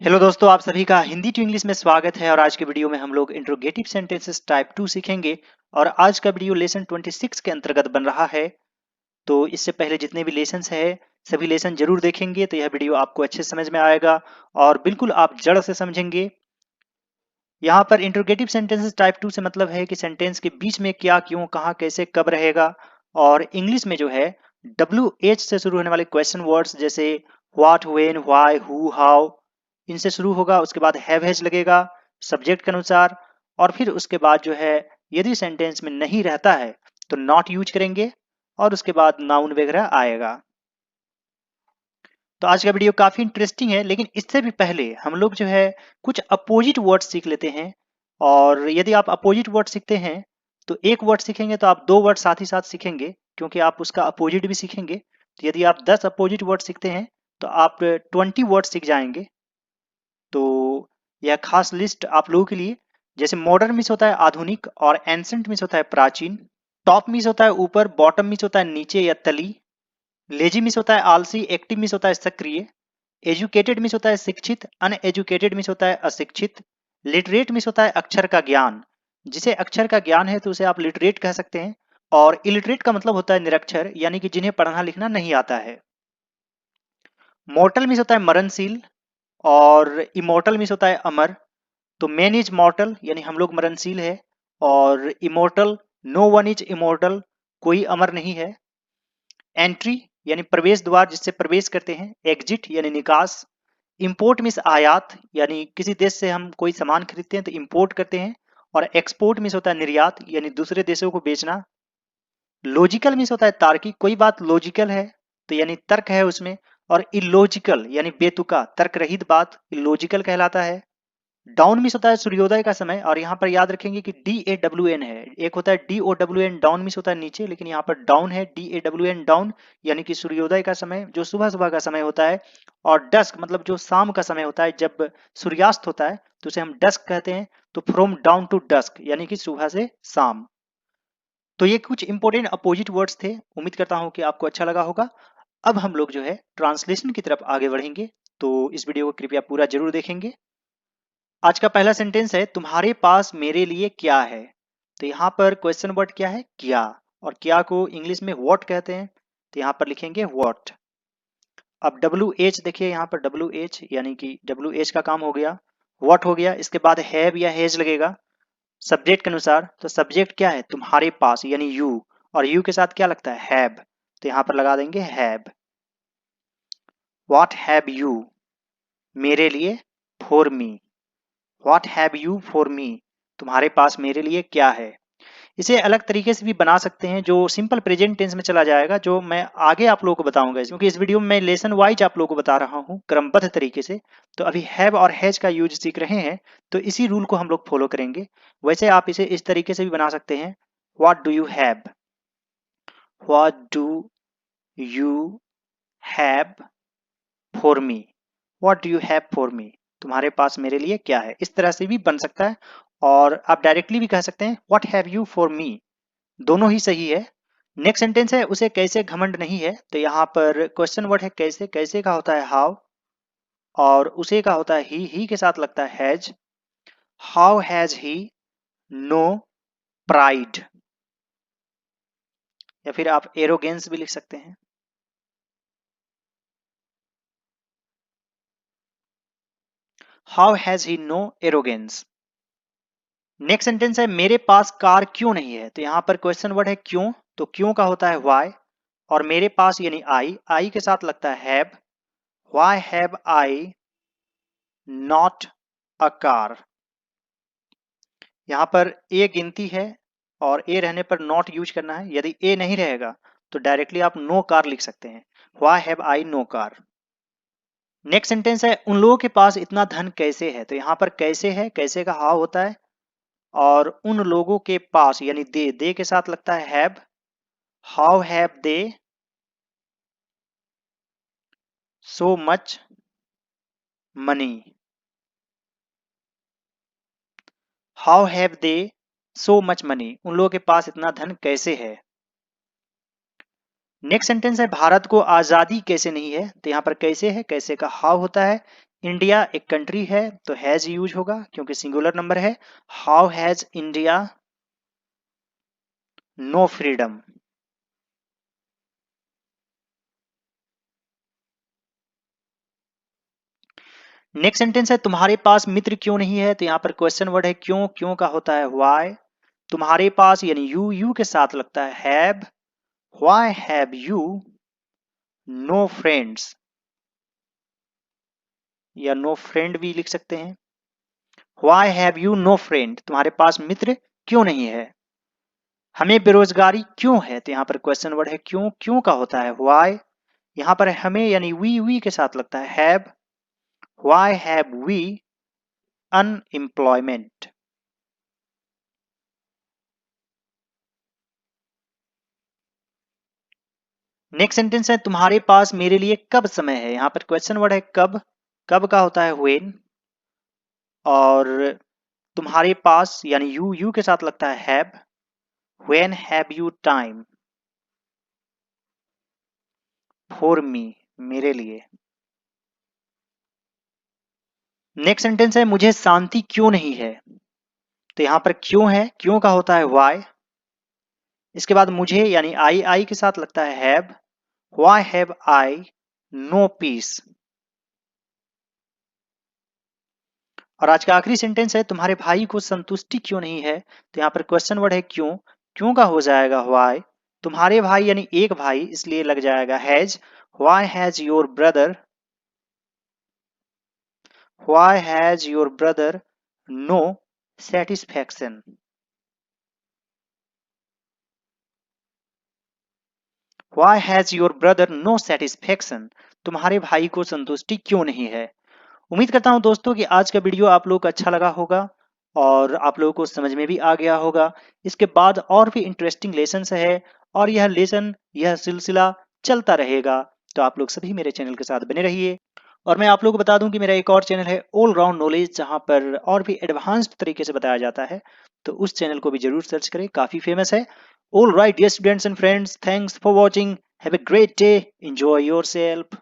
Hello दोस्तों, आप सभी का हिंदी टू इंग्लिश में स्वागत है। और आज के वीडियो में हम लोग इंट्रोगेटिव सेंटेंसेस टाइप 2 सीखेंगे। और आज का वीडियो लेसन 26 के अंतर्गत बन रहा है। तो इससे पहले जितने भी लेसन्स है सभी लेसन जरूर देखेंगे तो यह वीडियो आपको अच्छे समझ में आएगा और बिल्कुल आप जड़ से समझेंगे। यहाँ पर इंट्रोगेटिव सेंटेंसेस टाइप 2 से मतलब है कि सेंटेंस के बीच में क्या, क्यों, कहाँ, कैसे, कब रहेगा। और इंग्लिश में जो है WH से शुरू होने वाले क्वेश्चन वर्ड्स जैसे what, when, why, who, how, इनसे शुरू होगा। उसके बाद हैव हैज लगेगा सब्जेक्ट के अनुसार। और फिर उसके बाद जो है यदि सेंटेंस में नहीं रहता है तो नॉट यूज करेंगे और उसके बाद नाउन वगैरह आएगा। तो आज का वीडियो काफी इंटरेस्टिंग है, लेकिन इससे भी पहले हम लोग जो है कुछ अपोजिट वर्ड सीख लेते हैं। और यदि आप अपोजिट वर्ड सीखते हैं तो एक वर्ड सीखेंगे तो आप दो वर्ड साथ ही साथ सीखेंगे, क्योंकि आप उसका अपोजिट भी सीखेंगे। तो यदि आप 10 अपोजिट वर्ड सीखते हैं तो आप 20 वर्ड सीख जाएंगे। तो यह खास लिस्ट आप लोगों के लिए। जैसे मॉडर्न मीन्स होता है आधुनिक, और एंसेंट मीन्स होता है प्राचीन। टॉप मीन्स होता है ऊपर, बॉटम मीन्स होता है नीचे या तली। लेजी मीन्स होता है आलसी, एक्टिव मीन्स होता है सक्रिय। एजुकेटेड मीन्स होता है शिक्षित, अनएजुकेटेड मीन्स होता है अशिक्षित। लिटरेट मीन्स होता है अक्षर का ज्ञान। जिसे अक्षर का ज्ञान है तो उसे आप लिटरेट कह सकते हैं। और इलिटरेट का मतलब होता है निरक्षर, यानी कि जिन्हें पढ़ना लिखना नहीं आता है। मॉर्टल मीन्स होता है मरणशील, और इमोर्टल मीन्स होता है अमर। तो मैन इज मॉर्टल यानी हम लोग मरणशील है, और immortal no one is immortal, कोई अमर नहीं है। एंट्री यानी प्रवेश द्वार जिससे प्रवेश करते हैं। एग्जिट यानी निकास। इंपोर्ट मीन्स आयात, यानी किसी देश से हम कोई सामान खरीदते हैं तो इंपोर्ट करते हैं। और एक्सपोर्ट मीन्स होता है निर्यात, यानी दूसरे देशों को बेचना। लॉजिकल मीन्स होता है तार्किक, कोई बात लॉजिकल है तो यानी तर्क है उसमें। और इलॉजिकल यानी बेतुका, तर्क रहित बात इलॉजिकल कहलाता है। डाउन मीन्स होता है सूर्योदय का समय, और यहाँ पर याद रखेंगे कि DAWN है। एक होता है DOWN, डाउन मीन्स होता है नीचे, लेकिन यहाँ पर डाउन है DAWN डाउन, यानी कि सूर्योदय का समय जो सुबह सुबह का समय होता है। और डस्क मतलब जो शाम का समय होता है, जब सूर्यास्त होता है तो उसे हम डस्क कहते हैं। तो फ्रॉम डाउन टू डस्क यानी कि सुबह से शाम। तो ये कुछ इंपॉर्टेंट अपोजिट वर्ड्स थे। उम्मीद करता हूँ कि आपको अच्छा लगा होगा। अब हम लोग जो है ट्रांसलेशन की तरफ आगे बढ़ेंगे, तो इस वीडियो को कृपया पूरा जरूर देखेंगे। आज का पहला सेंटेंस है तुम्हारे पास मेरे लिए क्या है। तो यहाँ पर क्वेश्चन वर्ड क्या है, क्या। और क्या को इंग्लिश में व्हाट कहते हैं, तो यहाँ पर लिखेंगे व्हाट। अब WH देखिए, यहाँ पर WH यानी कि WH का काम हो गया, व्हाट हो गया। इसके बाद हैव या हैज लगेगा सब्जेक्ट के अनुसार। तो सब्जेक्ट क्या है, तुम्हारे पास यानी यू, और यू के साथ क्या लगता है, हैव। तो यहाँ पर लगा देंगे हैव। व्हाट हैव यू, मेरे लिए, for me. What have you for me, तुम्हारे पास मेरे लिए क्या है। इसे अलग तरीके से भी बना सकते हैं जो सिंपल प्रेजेंट टेंस में चला जाएगा, जो मैं आगे आप लोगों को बताऊंगा, क्योंकि इस वीडियो में मैं लेसन वाइज आप लोगों को बता रहा हूं क्रमबद्ध तरीके से। तो अभी हैव और हैज का यूज सीख रहे हैं, तो इसी रूल को हम लोग फॉलो करेंगे। वैसे आप इसे इस तरीके से भी बना सकते हैं, what do you have, what do you have for me, what do you have for me, तुम्हारे पास मेरे लिए क्या है। इस तरह से भी बन सकता है। और आप डायरेक्टली भी कह सकते हैं what have you for me, दोनों ही सही है। नेक्स्ट सेंटेंस है उसे कैसे घमंड नहीं है। तो यहाँ पर क्वेश्चन वर्ड है कैसे। कैसे का होता है हाउ, और उसे का होता है ही के साथ लगता है has. How has he no pride, या फिर आप एरोगेंस भी लिख सकते हैं। How has he no arrogance. Next sentence है मेरे पास कार क्यों नहीं है। तो यहाँ पर क्वेश्चन वर्ड है क्यों, तो क्यों का होता है व्हाई। और मेरे पास यानी आई के साथ लगता है have. Why have I not a car. यहाँ पर ए गिनती है, और ए रहने पर नॉट यूज करना है। यदि ए नहीं रहेगा तो डायरेक्टली आप नो कार लिख सकते हैं, why have I no car. Next sentence है उन लोगों के पास इतना धन कैसे है। तो यहाँ पर कैसे है, कैसे का हाउ होता है, और उन लोगों के पास यानी दे के साथ लगता है have. How have they so much money, how have they so much money, उन लोगों के पास इतना धन कैसे है। नेक्स्ट सेंटेंस है भारत को आजादी कैसे नहीं है। तो यहाँ पर कैसे है, कैसे का हाउ होता है। इंडिया एक कंट्री है तो हैज यूज होगा क्योंकि सिंगुलर नंबर है। How has India no freedom. Next sentence है तुम्हारे पास मित्र क्यों नहीं है, तो यहाँ पर क्वेश्चन वर्ड है क्यों। क्यों का होता है व्हाई। तुम्हारे पास यानी यू के साथ लगता है have. Why have you know friends, या नो फ्रेंड भी लिख सकते हैं। Why have you know friend, तुम्हारे पास मित्र क्यों नहीं है। हमें बेरोजगारी क्यों है, तो यहाँ पर क्वेश्चन वर्ड है क्यों। क्यों का होता है व्हाई। यहाँ पर हमें यानी वी के साथ लगता है have. Why have we unemployment. Next sentence है तुम्हारे पास मेरे लिए कब समय है। यहाँ पर क्वेश्चन वर्ड है कब। कब का होता है व्हेन। और तुम्हारे पास यानी यू के साथ लगता है have. When have you time for me, मेरे लिए। नेक्स्ट सेंटेंस है मुझे शांति क्यों नहीं है, तो यहां पर क्यों है। क्यों का होता है व्हाई। इसके बाद मुझे यानी आई के साथ लगता है have. Why have I no peace. और आज का आखिरी सेंटेंस है तुम्हारे भाई को संतुष्टि क्यों नहीं है, तो यहाँ पर क्वेश्चन वर्ड है क्यों। क्यों का हो जाएगा व्हाई। तुम्हारे भाई यानी एक भाई इसलिए लग जाएगा has. Why has your brother, why has your brother no satisfaction. Why has your brother no satisfaction, तुम्हारे भाई को संतुष्टि क्यों नहीं है। उम्मीद करता हूं दोस्तों कि आज का वीडियो आप लोगों को अच्छा लगा होगा और आप लोगों को समझ में भी आ गया होगा। इसके बाद और भी इंटरेस्टिंग लेसन है और यह सिलसिला चलता रहेगा। तो आप लोग सभी मेरे चैनल के साथ बने रहिए। और मैं आप लोगों को बता दूं कि मेरा एक और चैनल है ऑल राउंड नॉलेज, जहां पर और भी एडवांस्ड तरीके से बताया जाता है। तो उस चैनल को भी जरूर सर्च करें, काफी फेमस है। All right dear students and friends, thanks for watching, have a great day, enjoy yourself.